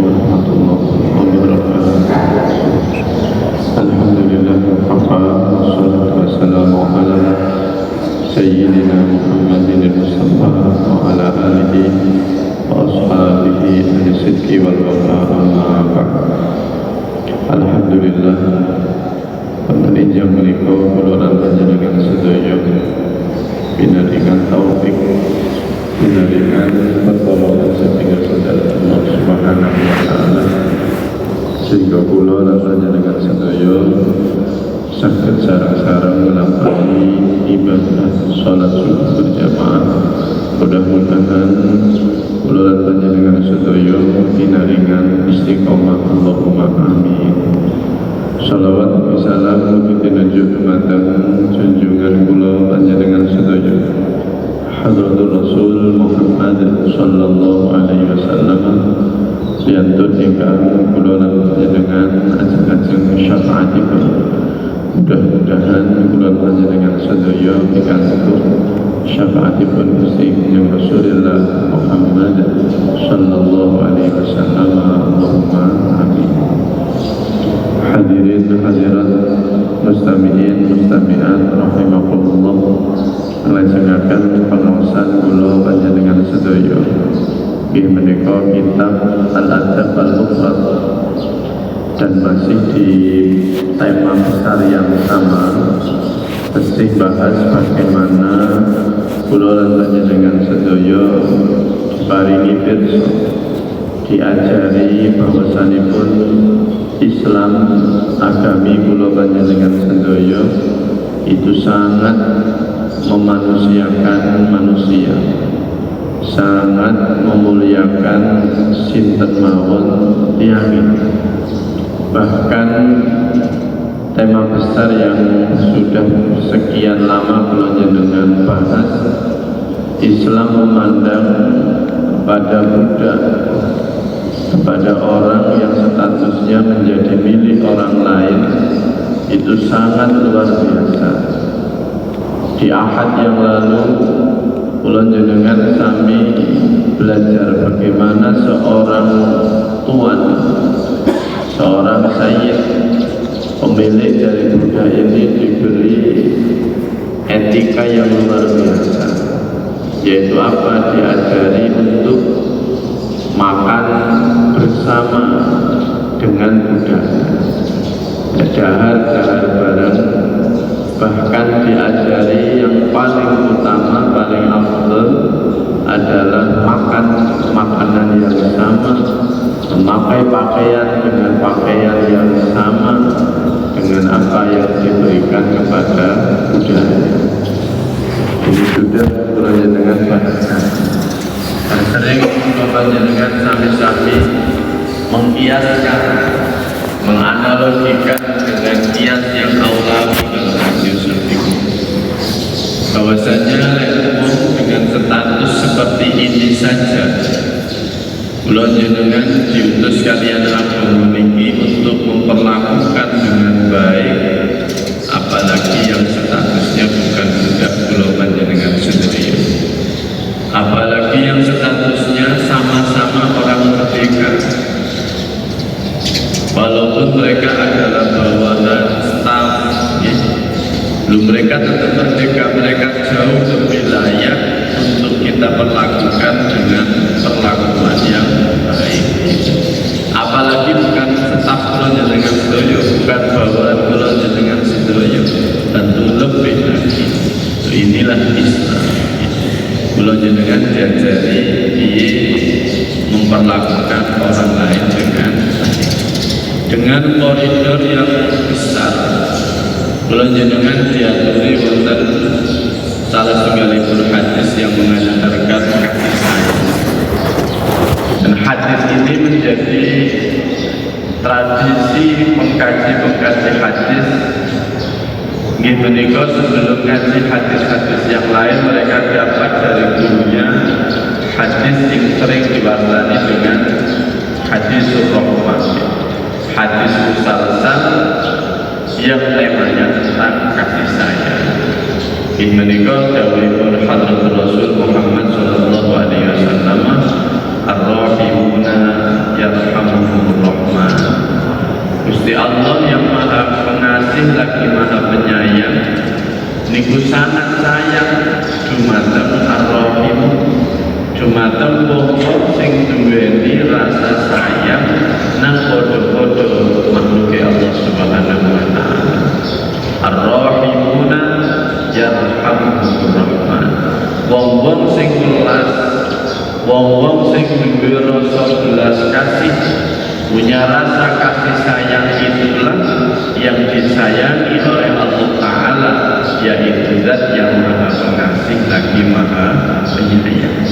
warahmatullahi wabarakatuh. Alhamdulillah wassalatu wassalamu ala sayyidina Muhammadin al-Mustafa wa ala alihi wa ashabihi al-sidqi wal wafa amma ba'd. Alhamdulillah peninjau menika kula lan panjenengan sedaya pinangangan taufik pinangangan pertolongan saking saudara Allah Subhanahu wa taala sehingga kula lan panjenengan sedaya saged sareng-sareng nglakoni ibadah salat subuh berjamaah. Mudah-mudahan kula lan panjenengan sedaya pinangangan istiqomah, Allahumma amin. Salawat wa salam tinunjuk dumateng junjungan kula panjenengan sedaya Hadratur Rasul Muhammad sallallahu alaihi wasallam liantun ingkang kula lan panjenengan ajeng-ajeng syafaatipun. Mudah-mudahan kula panjenengan sedaya pikantuk syafaatipun Gusti Kanjeng Rasulullah Muhammad sallallahu alaihi wasallam. Allahumma amin. Hadirin hadirat mustami'in mustami'at rahimakumullah, nglajengaken pangaosan kula panjenengan sedaya inggih menika kitab Al-Adab Al-Mufrad, dan masih di tema besar yang sama, mesti bahas bagaimana kula lan panjenengan sedaya paringi pirsa diajari bahwasanipun Islam agami kula panjenengan sedaya itu sangat memanusiakan manusia, sangat memuliakan sinten mawon tiyang. Bahkan tema besar yang sudah sekian lama kula jenengan bahas, Islam memandang pada budak, kepada orang yang statusnya menjadi milik orang lain, itu sangat luar biasa. Di Ahad yang lalu kula jenengan sami belajar bagaimana seorang tuan, seorang sayyid, pemilik dari budak ini diberi etika yang luar biasa, yaitu apa? Diajari untuk makan bersama dengan budaknya, jahar bareng, bahkan diajari yang paling utama, paling afdal adalah makan makanan yang sama, memakai pakaian dengan pakaian yang sama dengan apa yang diberikan kepada budaknya. Ini sudah mulai dengan bahasan. Dan sering dengan sami-sami mengkiaskan, menganalogikan dengan kias yang aulawi dalam hadis itu, bahwasanya dengan status seperti ini saja kula jenengan diutus kalian agama niki untuk memperlakukan dengan baik, apalagi yang statusnya bukan budak kula panjenengan sendiri, apalagi yang statusnya sama-sama orang merdeka, walaupun mereka adalah bawahan staf ya, mereka tetap merdeka, mereka jauh lebih layak untuk kita perlakukan dengan perlakuan yang baik. Apalagi bukan staf kula jenengan sedaya, bukan bawahan kula jenengan sedaya, tentu lebih lagi. Inilah Islam. Kula jenengan diajari piye memperlakukan orang lain dengan koridor yang besar. Kula jenengan diaturi wonten salah setunggalipun hadis yang mengajarkan kasih sayang. Dan hadis ini menjadi tradisi mengkaji hadis. Nggih menika sebelum ngaji hadis-hadis yang lain, mereka dapat dari gurunya hadis yang sering diwarnai dengan hadis rahmah, hadis musalsal yang temanya tentang kasih sayang. Nggih menika dawuhipun Hadratur Rasul Muhammad sallallahu alaihi wasallam, ar-rahimuna yarhamuhum pengasih lagi maha penyayang. Niku sangat sayang dumateng ar-rahim, dumateng wong-wong sing duweni rasa sayang nang padha-padha makhluke Allah Subhanahu wa taala. Ar-rahimuna yarhamuhur rahman. Wong-wong sing welas, wong-wong sing duwe rasa belas kasih, punya rasa kasih sayang, itulah yang disayangi oleh Allah Ta'ala, yaitu zat yang maha pengasih lagi maha penyayang.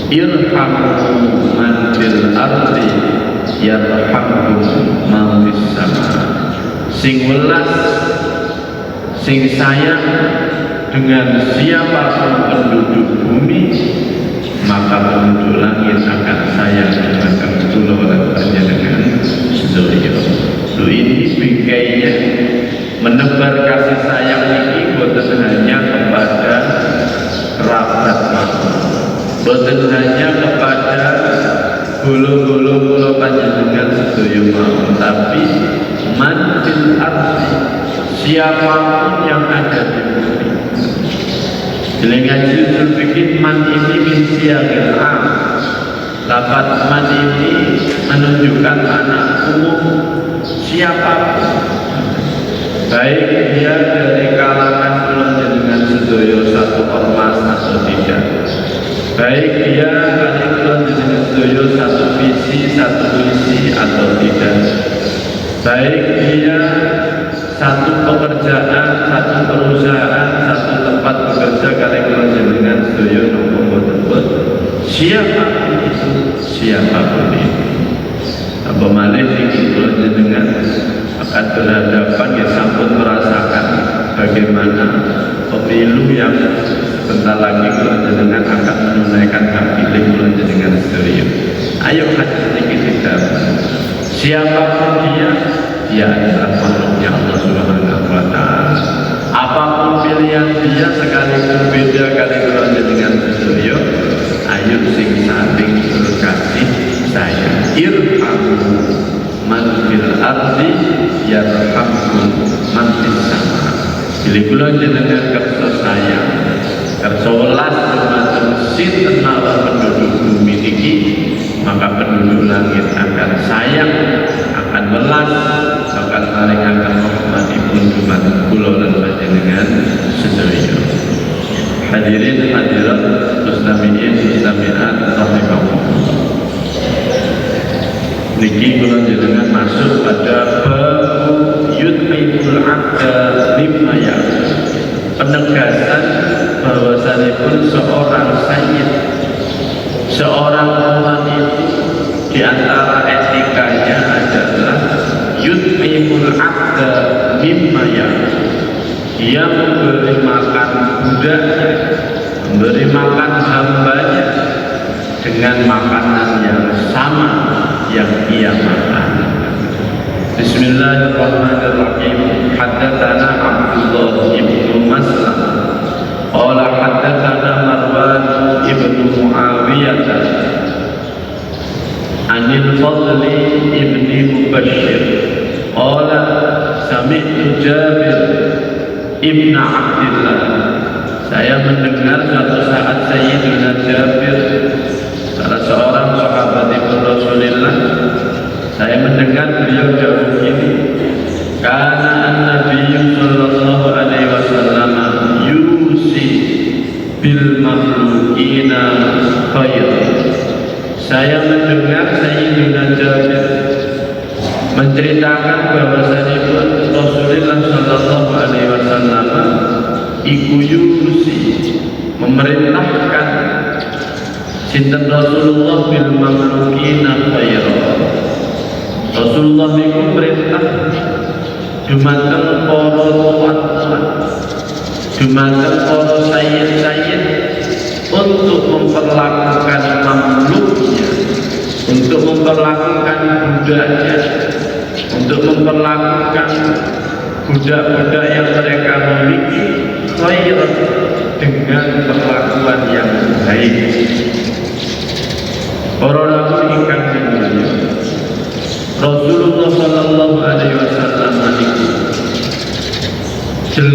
Irhamu man fil ardi yarhamkum man fis sama. Sing welas, sing sayang dengan siapapun penduduk bumi, maka penduduk langit akan sayang dengan kula lan panjenengan sedaya. Ini bingkainya menebar kasih sayang ini bukan hanya kepada kerabat makhluk, bukan hanya kepada bulu-bulu kula panjenengan sedaya mawon, tapi man fil ardi, siapapun yang ada di bumi. Dengan judul bikin man ini min siyaqil am. Lafaz man ini menunjukkan anak umum, siapapun, baik dia dari kalangan kula dengan sedaya satu ormas atau tidak, baik dia dari kula dengan sedaya satu visi, satu misi atau tidak, baik dia satu pekerjaan, satu perusahaan, satu tempat bekerja kali kula dengan sedaya nopo tersebut, siapapun itu, siapapun itu. Apa malih iki kula jenengan akan berhadapan ya sampun merasakan bagaimana pemilu yang sebentar lagi kula jenengan akan menunaikan hak pilih kula jenengan sedaya. Ayo hati sedikit kita. Siapapun dia adalah makhluknya Allah Subhanahu wa taala. Apapun pilihan dia, sekalipun beda kali kula jenengan sedaya, ayo sing saling berkasih sayang. Irhamu man fil ardi yarhamkum man fis sama. Bila kula jenengan kersa sayang, kersa welas dumateng sinten mawon penduduk bumi niki, maka penduduk langit akan sayang, akan welas, akan saling akan menghormati pun dumateng kula lan panjenengan sedaya. Hadirin hadirat mustami'in mustami'at rahimakumullah. Niki kula jenengan masuk pada bab yut'imul 'abda mimma ya'kul. Penegasan bahwasanipun seorang sayyid, seorang wanita, di antara etikanya adalah yut'imul 'abda mimma ya'kul. Dia memberi makan budaknya, memberi makan hambanya dengan makanan yang sama yang ia makan. Bismillahirrahmanirrahim. Haddatsana Abdullah ibnu Maslam qala haddatsana Marwan ibnu Muawiyah anil Fadl ibni Mubashshir qala sami'tu Jabir ibn Abdillah. Saya mendengar suatu saat Sayyidina Jabir, salah seorang sahabat Rasulullah, saya mendengar beliau jauh ini, karena an-Nabi sallallahu alaihi wasallam yusi bil mamlukina khair. Saya mendengar Sayyidina Jabir menceritakan bahwasanipun Rasulullah sallallahu alaihi wasallam iku yusi, memerintahkan sinten Rasulullah bil mamlukina khaira. Rasulullah niku perintah dumateng para tuan-tuan, dumateng para sayyid-sayyid untuk memperlakukan mamluknya, untuk memperlakukan budaknya, untuk memperlakukan budak-budak yang mereka miliki khair, dengan perlakuan yang baik. Para nabi ingkang mulia, Rasulullah sallallahu alaihi wasallam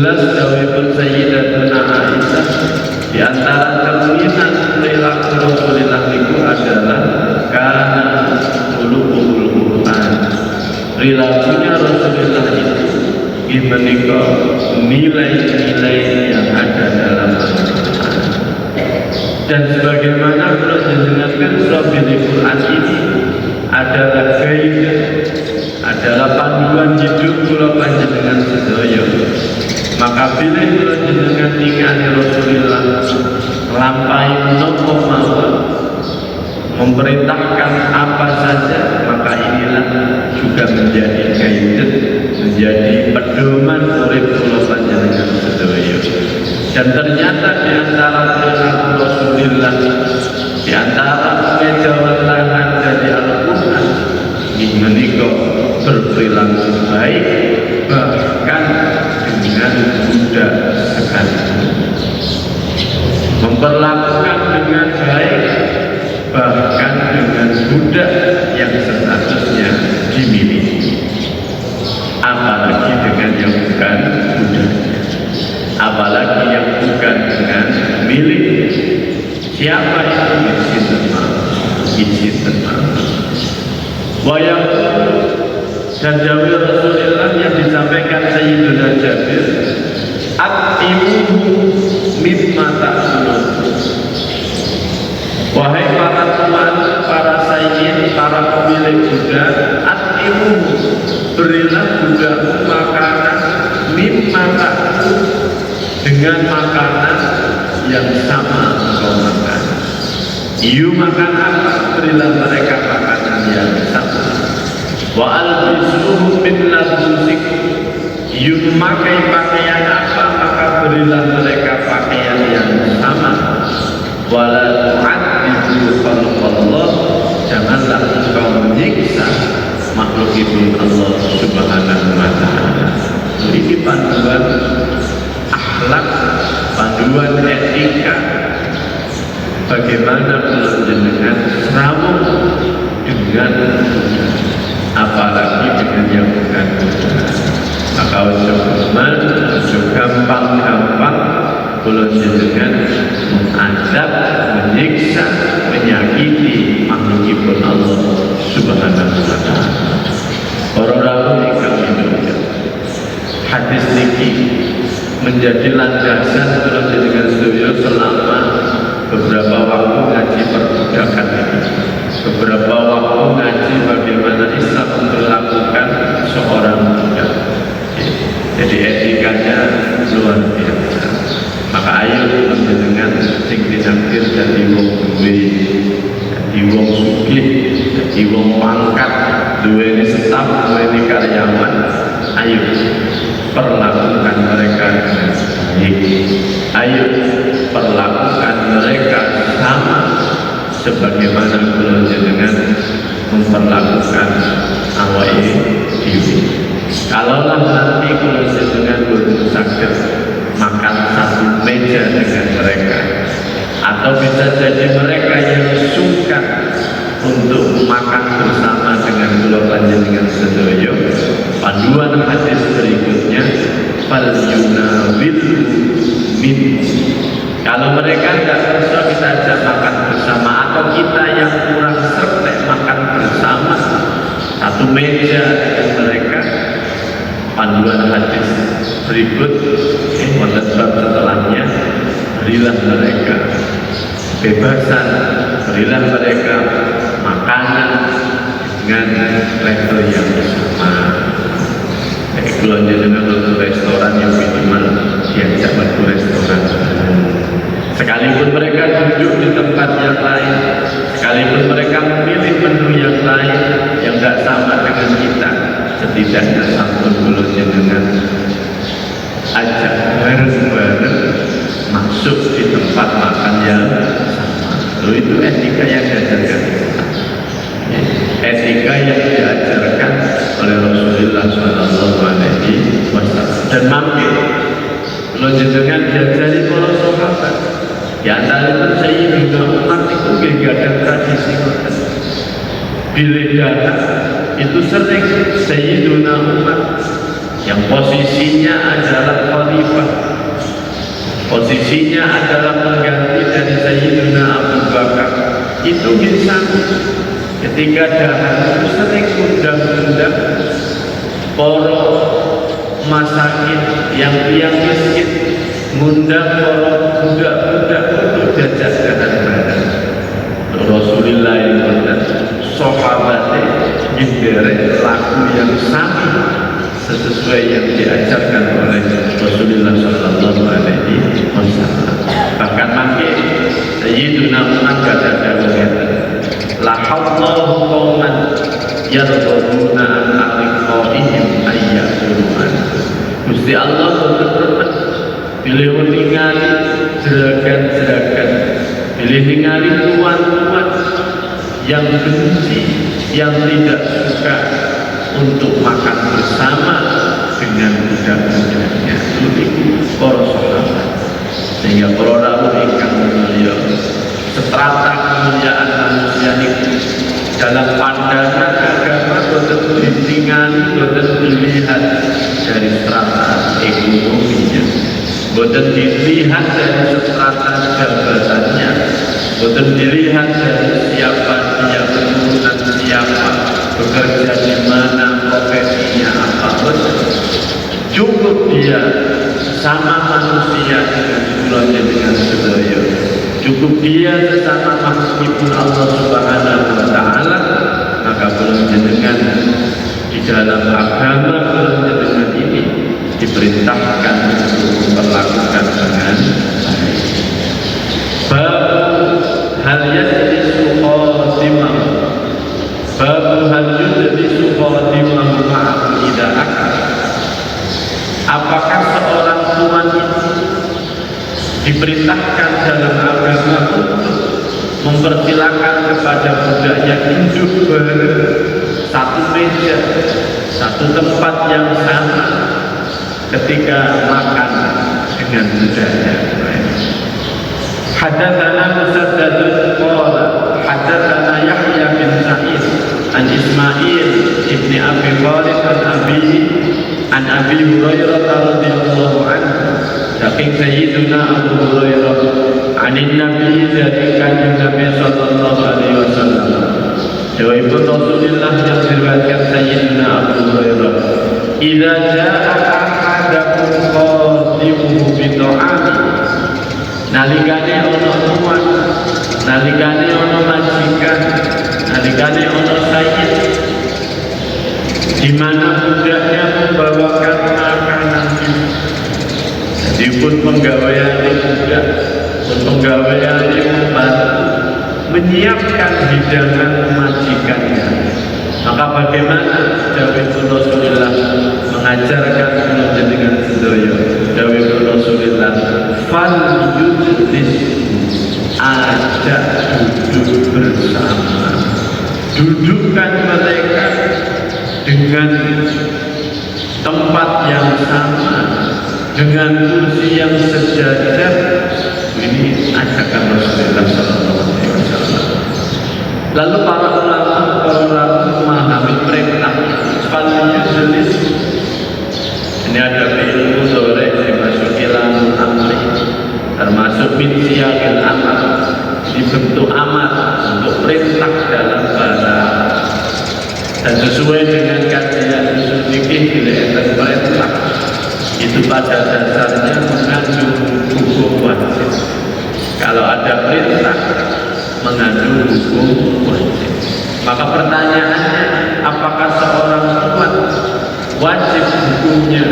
jelas dawuhipun Sayyidatuna Aisyah, di antara cerminan perilaku Rasulullah itu adalah karena khuluqul Quran. Perilakunya Rasulullah itu menika nilai-nilai yang ada dalam Al-Quran. Dan sebagaimana kalau didengarkan surah Al-Quran ini adalah kaidah, adalah panduan hidup kula panjenengan sedaya. Maka bila kula jenengan ningali Rasulullah lampahi menapa mawon memerintahkan apa saja, maka inilah juga menjadi kaidah, menjadi pedoman urip kula panjenengan sedaya. Dan ternyata di antara perilaku Rasulullah, di antara kejawatangan dari Al-Quran ini menika berperilaku baik, bahkan dengan budak sekalipun. Memperlakukan dengan baik, bahkan dengan budak yang statusnya dimiliki. Apalagi dengan yang bukan budaknya, apalagi yang bukan dengan milik. Siapa itu isi tenang. Wayang dan Jabir Rasulullah yang disampaikan Sayyidina Jabir, atimuhu mimma ta'kulun. Wahai para tuan, para sayyid, para pemilik budak, atimuhu, berilah budakmu makanan mimma ta'kulun, dengan makanan yang sama kau makan. You makan apa? Berilah mereka makanan yang sama. Wa albisuhum min labusikum. You memakai pakaian apa? Maka berilah mereka pakaian yang sama. Wala tu'adzibu khalqallah. Janganlah engkau menyiksa makhluk itu Allah Subhanahu wa ta'ala. Ini panduan akhlak, panduan etika, bagaimana dengan serawung dengan apalagi dengan yang bukan budak. Maka ojo gampang-gampang kula jenengan mengadab, menyiksa, menyakiti makhlukipun Allah Subhanahu wa ta'ala. Para rawuh ingkang minulya, hadis niki menjadi landasan kula jenengan sedaya selama beberapa waktu ngaji perbudakan ini, beberapa waktu ngaji bagaimana Islam memperlakukan seorang budak. Jadi etikanya luar biasa. Maka ayo dengan sing dinakdir dari wong duwe, dari wong sugih, dari wong pangkat, duweni staf, duweni karyawan, ayo perlakukan mereka dengan baik. Ayo perlakukan mereka sama sebagaimana kula jenengan memperlakukan awake dhewe. Kalaulah nanti kula jenengan boten saged makan satu meja dengan mereka, atau bisa jadi mereka yang suka untuk makan bersama dengan kula panjenengan sedaya, panduan hadis berikutnya fal yunawil min. Kalau mereka tidak bisa kita ajak makan bersama, atau kita yang kurang serta makan bersama satu meja dengan mereka, panduan hadis berikut wonten bab setelahnya, berilah mereka bebasan, berilah mereka makanan dengan level yang sama. Kalau jenengan untuk restoran yang minimal diajak ke restoran, sekalipun mereka duduk di tempat yang lain, sekalipun mereka memilih menu yang lain yang tidak sama dengan kita, setidaknya sampun kula jenengan ajak bareng-bareng masuk di tempat makan yang sama. Lalu itu etika yang diajarkan, etika yang diajarkan oleh Rasulullah SAW. Dan mampir kalau jenengan diajari para sahabat, di antara itu Sayyidina Umar itu gak ada tradisi bila itu sering Sayyidina Umar yang posisinya adalah khalifah, posisinya adalah pengganti dari Sayyidina Abu Bakar. Itu bisa ketika dahulu sering undang-undang para masakin yang miskin, ngundang para budak-budak untuk jajan barang. Rasulullah dan sahabatnya ngindere lagu yang sama sesuai yang diajarkan oleh Rasulullah Sallallahu Alaihi Wasallam. Bahkan makin Sayyidina Umar kata-kata la hawallahu qawman yadhuruna al-qaihim ayyaturuhan. Gusti Allah berfirman, pilih ningali jeragan-jeragan, pilih ningali tuan-tuan yang benci, yang tidak suka untuk makan bersama dengan budak-budaknya. Itu para sahabat. Sehingga para rawuh ingkang mulia, strata kemuliaan manusia itu dalam pandangan agama boten ditinggali, boten dilihat dari strata ekonominya, boten dilihat dari strata jabatannya, boten dilihat dari siapa dia, keturunan siapa, bekerja di mana, profesinya apa. Boten. Cukup dia sama manusia dengan sedaya. Cukup dia sesama makhluk Allah Subhanahu wa Ta'ala, maka belum jenengan di dalam agama belum jenengan ini diperintahkan untuk memperlakukan dengan baik. Bab hal yajlisu khadimah, bab hal yajlisu khadimah ma'ahu idza akal. Apakah seorang tuan itu diperintahkan dalam agama untuk mempersilakan kepada budaknya hidup satu meja, satu tempat yang sama ketika makan dengan budaknya? Hadatsana Musaddadun qala hadatsana Yahya bin Sa'id an Ismail ibni Abi Khalid an Abi Hurairah radhiyallahu anhu saking Sayyidina Abu Hurairah anin Nabi dari kanjeng Nabi sallallahu alaihi wasallam. Jawabun Rasulullah yang diriwayatkan Sayyidina Abu Hurairah, idza jaa ahadakum qadimuhu bi ta'ami, nalikane ana tuan, nalikane ana majikan, nalikane ana sayyid, di mana budaknya membawakan makanan, jadi pun penggawaian budak, pun penggawaian membantu menyiapkan hidangan majikannya. Maka bagaimana dawuh Rasulullah mengajarkan kula dengan sedaya, dawuh Rasulullah, fal yujlis, ajak duduk bersama, dudukkan mereka dengan tempat yang sama, dengan kursi yang sejajar. Ini ajakan Rasulullah SAW. Lalu para ulama memahami perintah fal-yujlis. Ini ada ilmu sore dimasuki lamun amri, termasuk min siyaqil amar, dibentuk amar untuk perintah dalam bahasa, dan sesuai dengan kajian usul fikih bila perintah itu pada dasarnya mengandung hukum wajib. Kalau ada perintah mengandung hukum wajib, maka pertanyaannya, apakah seorang tuan wajib hukumnya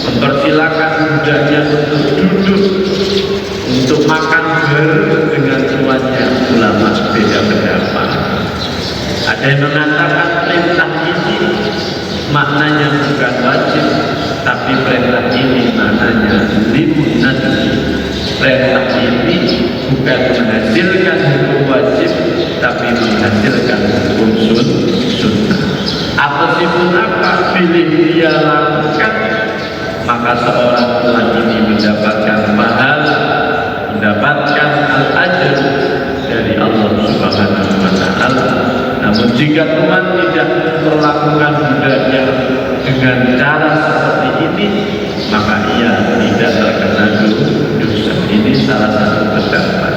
mempersilakan budaknya untuk duduk untuk makan dengan tuannya? Ulama beda pendapat. Ada yang mengatakan perintah ini maknanya bukan wajib, tapi perintah ini maknanya limunat. Perintah ini bukan menghasilkan hukum wajib, tapi menghasilkan hukum sunnah. Apapun apa pilih dia lakukan, maka seorang tuan ini mendapatkan pahala, mendapatkan al-ajr dari Allah Subhanahu wa Ta'ala. Namun jika tuan tidak memperlakukan budaknya dengan cara seperti ini, maka ia tidak terkena dosa. Ini salah satu pendapat.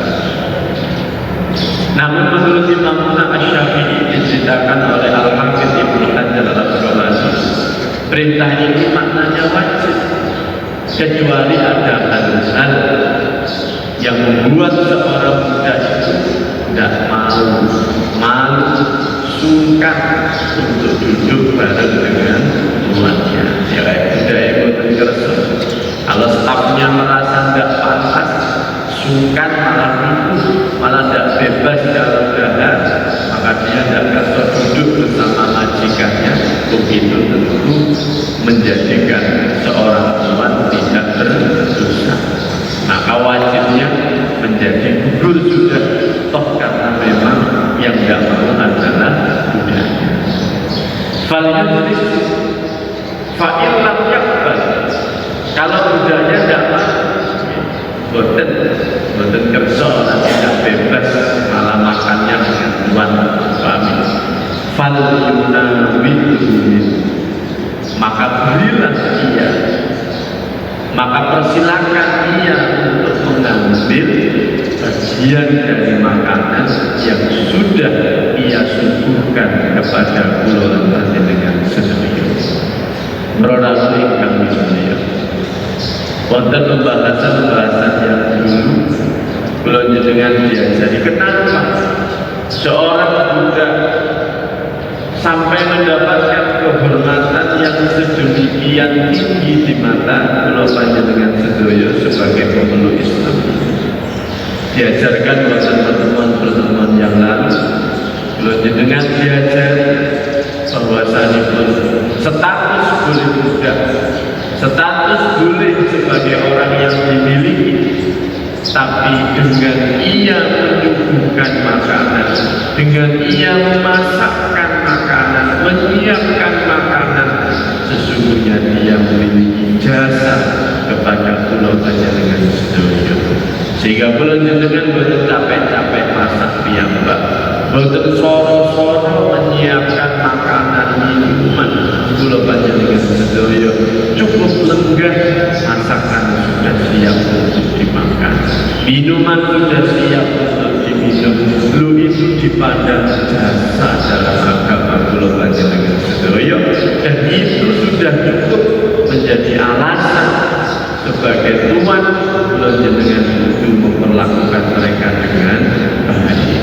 Namun menurut Imam Asy-Syafi'i diceritakan oleh Al-Hafidz Ibnu Hajar Al-Asqalani, perintah ini maknanya wajib, kecuali ada hal-hal yang membuat seorang muda itu tidak malu, sungkan untuk duduk bareng dengan tuannya. Ya kayak budaya boten kersa. Kalau stafnya merasa tidak pantas, sungkan malah ribut, malah tidak bebas dalam dada, maka dia tidak kersa duduk bersama majikannya. Begitu tentu menjadikan seorang tuan tidak berdosa. Maka wajibnya menjadi gugur sudah, toh karena memang yang tidak mau adalah budaya. Falyudris fa'ilam yakbal. Kalau budaya tidak mau, boten kerso, nanti tidak bebas, malah makannya dengan tuan suami. Falyunawidun, maka berilah dia, maka persilakan dia untuk mengambil bagian dari makanan yang sudah ia suguhkan kepada kula dengan sedaya. Merolah ingkang sedaya. Wonten pembahasan yang dulu kula jenengan diajari kenapa seorang budak sampai mendapatkan kehormatan yang sedemikian tinggi di mata kula panjenengan sedaya sebagai pemeluk Islam. Diajarkan pada pertemuan-pertemuan yang lalu, kula jenengan diajari bahwasanipun status boleh budak, status boleh sebagai orang yang dimiliki, tapi dengan ia menyuguhkan makanan, dengan ia memasakkan makanan, menyiapkan makanan, sesungguhnya dia memiliki jasa kepada kula panjenengan sedaya. Sehingga kula panjenengan boten capek-capek masak piyambak, boten soro-soro menyiapkan makanan minuman kula panjenengan sedaya, cukup lenggah masakan sudah siap untuk dimakan, minuman sudah siap untuk diminum. Lu itu dipandang jasa dalam agama kula panjenengan sedaya, dan itu sudah cukup menjadi alasan sebagai tuan kula panjenengan itu memperlakukan mereka dengan baik.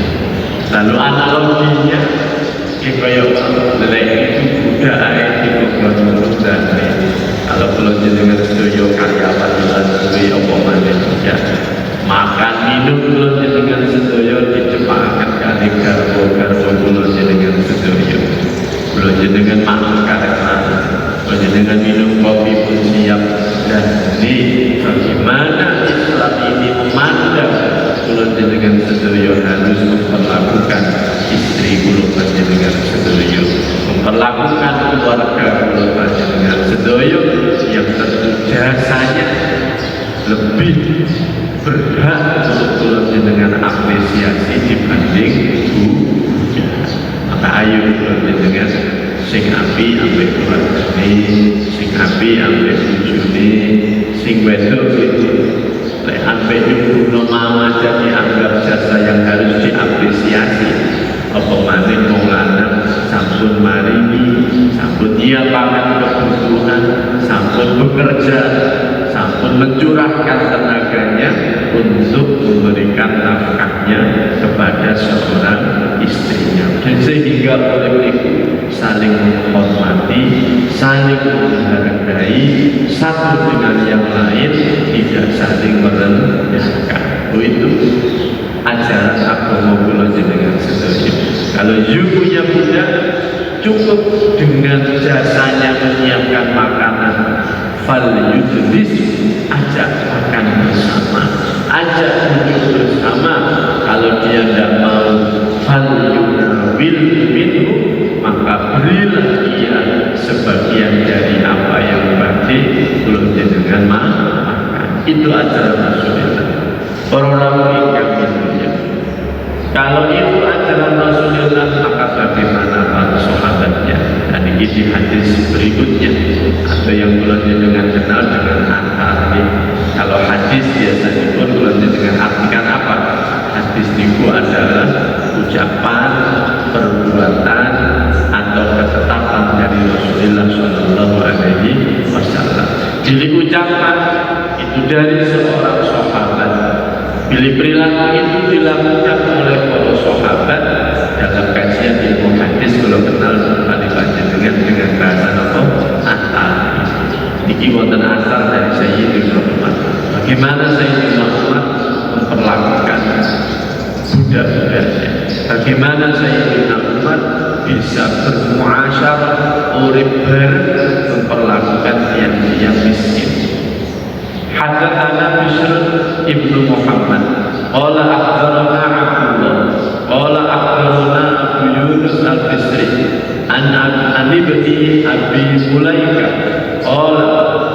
Lalu analoginya kaya lelek itu budak itu program kalau kula panjenengan sedaya karyawan lan duwe apa maneh ya. Makan minum kula panjenengan sedaya dicepakaken kalih garwa-garwa kula panjenengan sedaya. Kula panjenengan makan karena panjenengan minum kopi pun siap, dan ini bagaimana Islam ini memandang kula panjenengan sedaya harus memperlakukan istri kula panjenengan sedaya, memperlakukan keluarga kula panjenengan sedaya yang tentu jasanya lebih berhak untuk kula panjenengan apresiasi dibanding budak. Maka ayo kula panjenengan sing api ambek keluargane, sing api ambek bojone, sing wedok itu lek ambek nyuguhno mama aja dianggap jasa yang harus diapresiasi. Apa maneh wong lanang sampun maringi, sampun nyiapaken kebutuhan, sampun bekerja, sampun mencurahkan tenaganya untuk memberikan nafkahnya kepada seorang istrinya. Dan sehingga oleh itu saling menghormati, saling menghargai satu dengan yang lain, tidak saling merendahkan. Itu ajaran agama kula panjenengan sedaya. Kalau you punya budak, cukup dengan jasanya menyiapkan makanan, falyudris, ajak makan bersama, ajak duduk bersama. Kalau dia tidak mau, falyunawil minhu, maka berilah dia sebagian dari apa yang badhe kula panjenengan makan. Itu ajaran Rasulullah. Para ulama ingkang mulia, kalau itu ajaran Rasulullah, maka bagaimana para sahabatnya? Dan ini di hadis berikutnya, perkataan atau ketetapan dari Rasulullah Shallallahu Alaihi Wasallam. Pilih ucapan itu dari seorang sahabat. Pilih perilaku itu dilakukan oleh para sahabat. Dalam kajian ilmu hadis kalau kenal dengan bahasa apa? Asal. Niki wonten asal dari Sayyidina Umar. Bagaimana Sayyidina Umar memperlakukan budak-budaknya? Bagaimana Sayyidina Umar bisa bermuasyarah urip memperlakukan yang miskin? Hadatsana Bishr ibnu Muhammad qala akhbarana Abdullah qala akhbarana Abu Yunus al-Bisri an ibni Abi Mulaika qala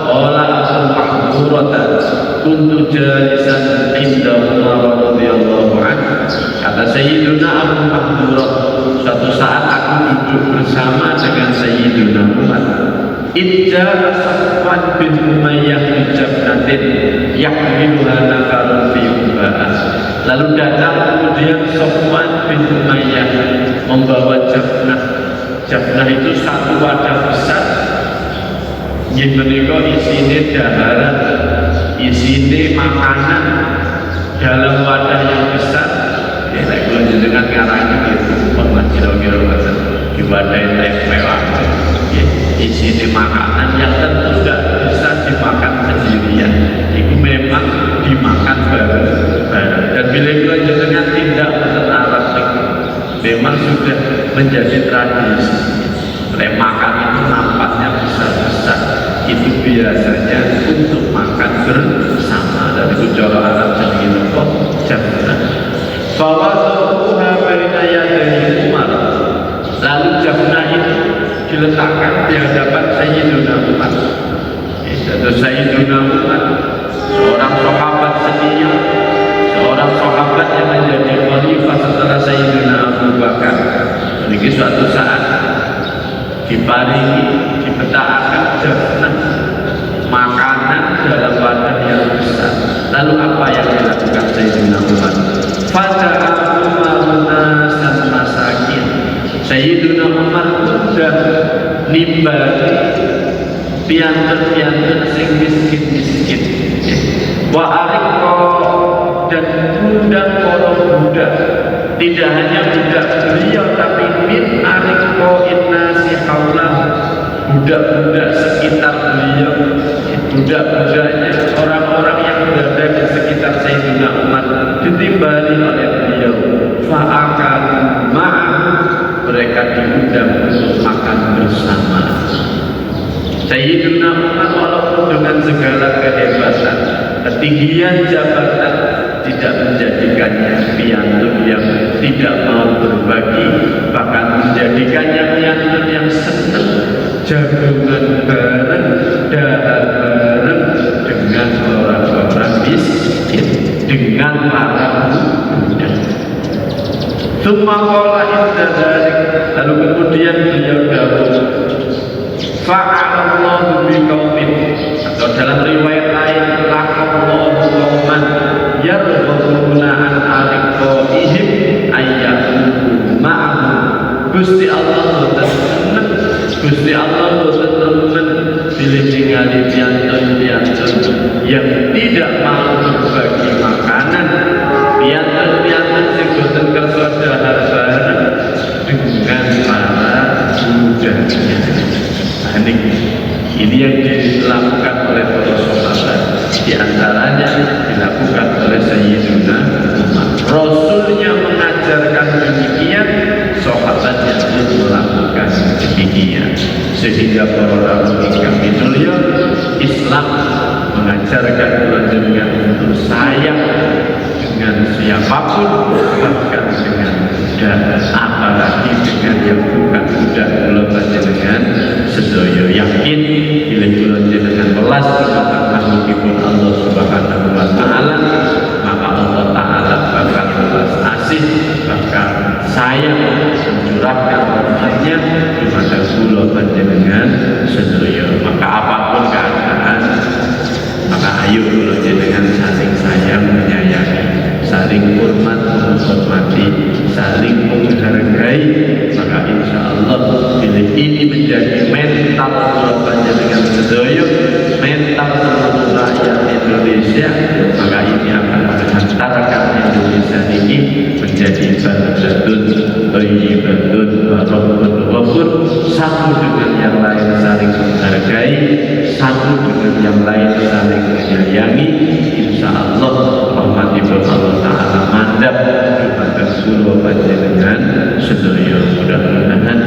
Abu Mahdurata kuntu jalisan inda Umar radhiyallahu anhu. Kata Sayyiduna Abu Mahdurah, suatu saat aku duduk bersama dengan Sayyiduna Umar. Idza Safwan bin Umayyah bijabnatin yahmiluha nafarun fi uba'ah. Lalu datang kemudian Safwan bin Umayyah membawa jabnah. Jabnah itu satu wadah besar. Yen menika isine daharan, isine makanan dalam wadah yang besar. Ya nek kula jenengan ngarani gitu, pernah kira-kira ngoten. Diwadahi teh mewah. Isi makanan yang tentu tidak bisa dimakan sendirian, itu memang dimakan bareng-bareng. Dan bila kita jenengan tidak berarah, memang sudah menjadi tradisi. Makan itu nampaknya besar-besar, itu biasanya untuk makan bersama. Dan itu cara Arab jadi apa? Jabnah. Fawaduha baina yadayhi Umar. Lalu jabnah itu diletakkan di hadapan Sayyiduna Umar. Terus Sayyiduna Umar, seorang sahabat senior, seorang sahabat yang menjadi khalifah setelah Sayyiduna Abu Bakar. Ini suatu saat diparingi, dipetakan jabnah makanan dalam wadah yang besar. Lalu apa yang dilakukan Sayyiduna Umar? Fada'a Umaruna san masakin. Sayyiduna Umar sudah nimbali piantun-piantun sing miskin-miskin. Wa ariko dan undang para budak. Tidak hanya budak beliau tapi min ariko innasi haulah. Budak-budak sekitar beliau, budak-budaknya orang-orang yang berada di sekitar Sayyidina Umar ditimbali oleh beliau. Fa'akal ma'am, mereka diundang untuk makan bersama. Sayyidina Umar walaupun dengan segala kehebatan, ketinggian jabatan, tidak menjadikannya piantun yang tidak mau berbagi, bahkan menjadikannya piantun yang senang jagungan bareng, dahar bareng dengan orang-orang miskin, dengan para budak. Sumaqala inda dzalik, lalu kemudian beliau dawuh, fa'alallahu biqaumin, atau dalam riwayat lain laqallahu qauman yarghubuna an ariqaihim ayyakulu ma'ahu. Gusti Allah boten seneng, Gusti Allah boten temen pilih ningali piantun-piantun yang tidak mau berbagi makanan, piantun-piantun sing boten kersa dahar bareng dengan para budaknya. Ini yang dilakukan oleh para sahabat, di antaranya dilakukan oleh Sayyiduna Umar. Rasulnya mengajarkan demikian, sahabatnya pun melakukan demikian, sehingga para rasul kami mulia Islam mengajarkan dengan untuk sayang dengan siapapun, bahkan dengan budak, apalagi dengan yang bukan budak. Kula panjenengan sedaya yakin bila kula jenengan welas dumateng makhlukipun Allah Subhanahu wa taala, maka Allah taala bakal welas asih, bakal sayang mencurahkan rahmatnya kepada kula panjenengan sedaya. Maka apapun keadaan, maka ayo kula jenengan saling sayang menyayangi, saling hormat menghormati, saling menghargai, maka insya ini menjadi mental panjenengan sedaya, mental seluruh rakyat Indonesia, maka ini akan menghantarkan Indonesia ini menjadi baldatun thayyibatun warahmatun ghafur, satu dengan yang lain saling menghargai, satu dengan yang lain saling menyayangi. Insya Allah rahmatipun Allah Ta'ala mandap dumateng kula panjenengan sedaya. Mudah-mudahan